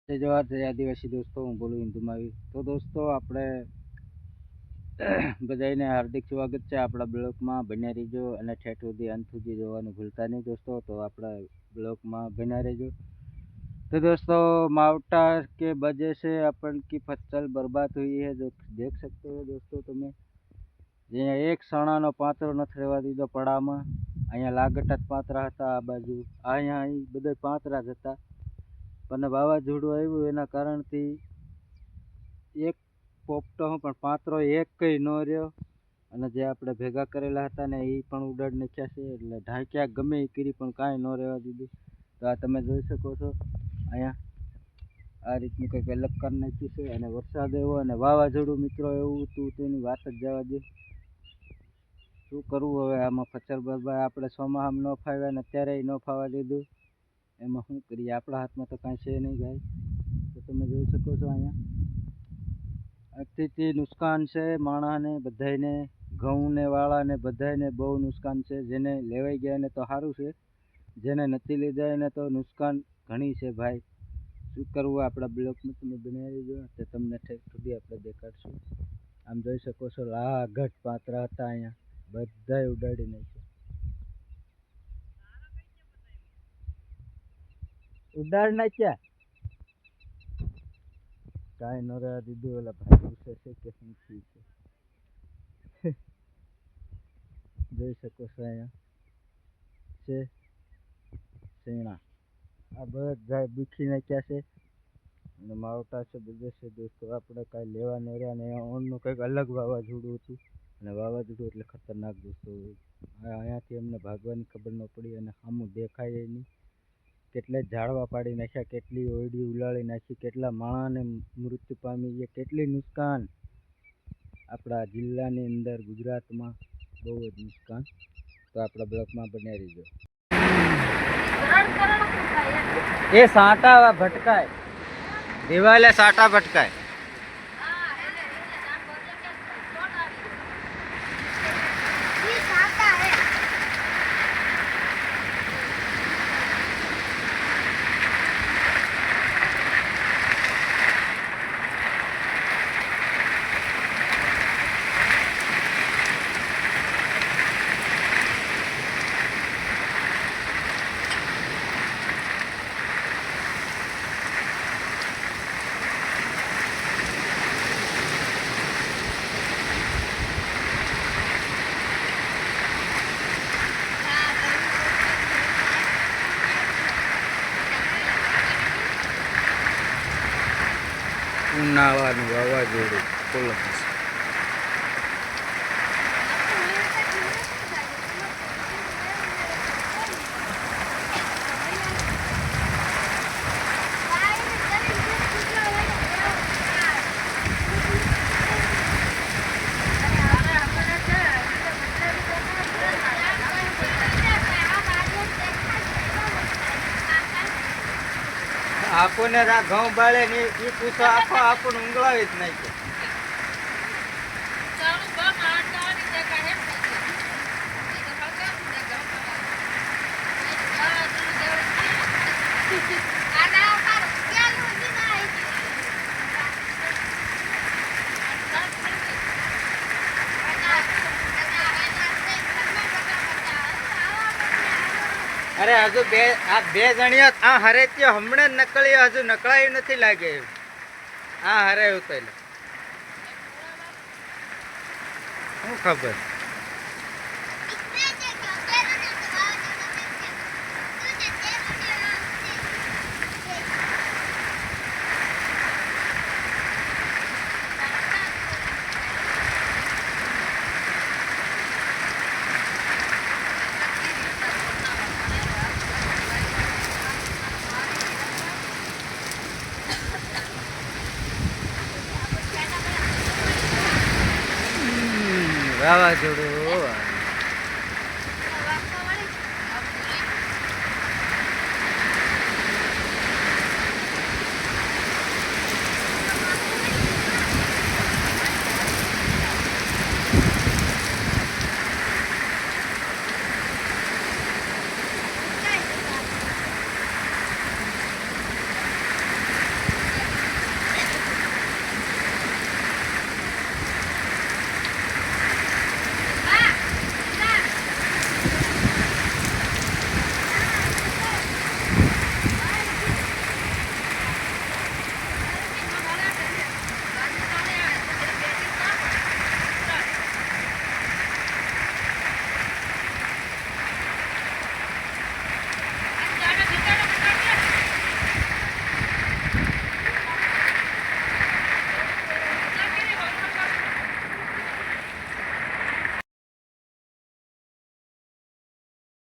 જય જવાહર જય આદિવાસી દોસ્તો, હું બોલું હિન્દુ માવી. તો દોસ્તો, આપણે બધાને હાર્દિક સ્વાગત છે આપણા બ્લોગમાં. બન્યા રહેજો અને ઠેઠ સુધી અંત સુધી જોવાનું ભૂલતા નહીં દોસ્તો. તો આપણા બ્લોગમાં બન્યા રહેજો. तो दोस्तों, मावटा के वजह से अपन की फसल बर्बाद हुई है। जो देख सकते हो दोस्तों તમે, જ્યાં એક સણાનો પાંતરો નથી રહેવા દીધો પડામાં. અહીંયા લાગટા જ પાંતરા હતા, આ બાજુ અહીંયા અહીં બધા પાંતરા જ હતા. પણ વાવાઝોડું આવ્યું એના કારણથી એક પોપટો પણ પાંતરો એક કંઈ ન રહ્યો. અને જે આપણે ભેગા કરેલા હતા ને એ પણ ઉડાડ નાખ્યા છે. એટલે ઢાંક્યા ગમે એ કરી પણ કાંઈ ન રહેવા દીધું. તો આ તમે જોઈ શકો છો, અહીંયા આ રીતનું કંઈક અલગ કરી નાખ્યું છે. અને વરસાદ આવ્યો અને વાવાઝોડું મિત્રો એવું હતું તેની વાત જ જવા દે. શું કરવું હવે આમાં? ફસલ બરબાદ આપણે ચોમાસામાં ન ફાવ્યા ને અત્યારે ન ફાવા દીધું. એમાં શું કરીએ? આપણા હાથમાં તો કાંઈ છે નહીં ભાઈ. તો તમે જોઈ શકો છો અહીંયા અતિથી નુકસાન છે માણસને બધાને, ઘઉંને વાળાને બધાને બહુ નુકસાન છે. જેને લેવાઈ ગયા એને તો સારું છે, જેને નથી લીધા એને તો નુકસાન ઘણી છે ભાઈ. શું કરવું? આપણા બ્લોકમાં તમે બનાવી દો તો તમને ઠેક સુધી આપણે દેખાડશું. આમ જોઈ શકો છો, લાગટ પાંતરા હતા અહીંયા, બધાય ઉડાડી નાખ્યા. ઉડાડ નાખ્યા, કાંઈ ન રહેવા દીધું. ઓલા ભાઈ પૂછે છે કે શું થયું છે. જોઈ શકો છો અહીંયા છે શેણા, આ બધા દુખી નાખ્યા છે. અને માવટા છે બધે છે દોસ્તો. આપણે કાંઈ લેવા ન રહ્યા. અને ઓનનું કંઈક અલગ વાવાઝોડું હતું. અને વાવાઝોડું એટલે ખતરનાક દોસ્તો. અહીંયાથી અમને ભાગવાની ખબર ન પડી. અને સામું દેખાય નહીં. કેટલે ઝાડવા પાડી નાખ્યા, કેટલી ઓયડી ઉલાળી નાખી, કેટલા માણસને મૃત્યુ પામી ગયા, કેટલી નુકસાન આપણા જિલ્લાની અંદર, ગુજરાતમાં બહુ જ નુકસાન. તો આપણા બ્લોકમાં બન્યા રહીજો. એ સાંટા ભટકાય, દિવાલે સાંટા ભટકાય. ઉનાળાનું વાવાઝોડું કોલમ્બસ. આપણને ઘઉં બાળે ને એ પૂછો આખો આપણને ઊંઘળાવી જ નાખે. અરે હજુ આ બે જણિયા આ હરે ત્યાં હમણાં જ નકળી, હજુ નકળાયું નથી લાગે. આ હરે ઉતરેલું શું ખબર. વાવાઝોડું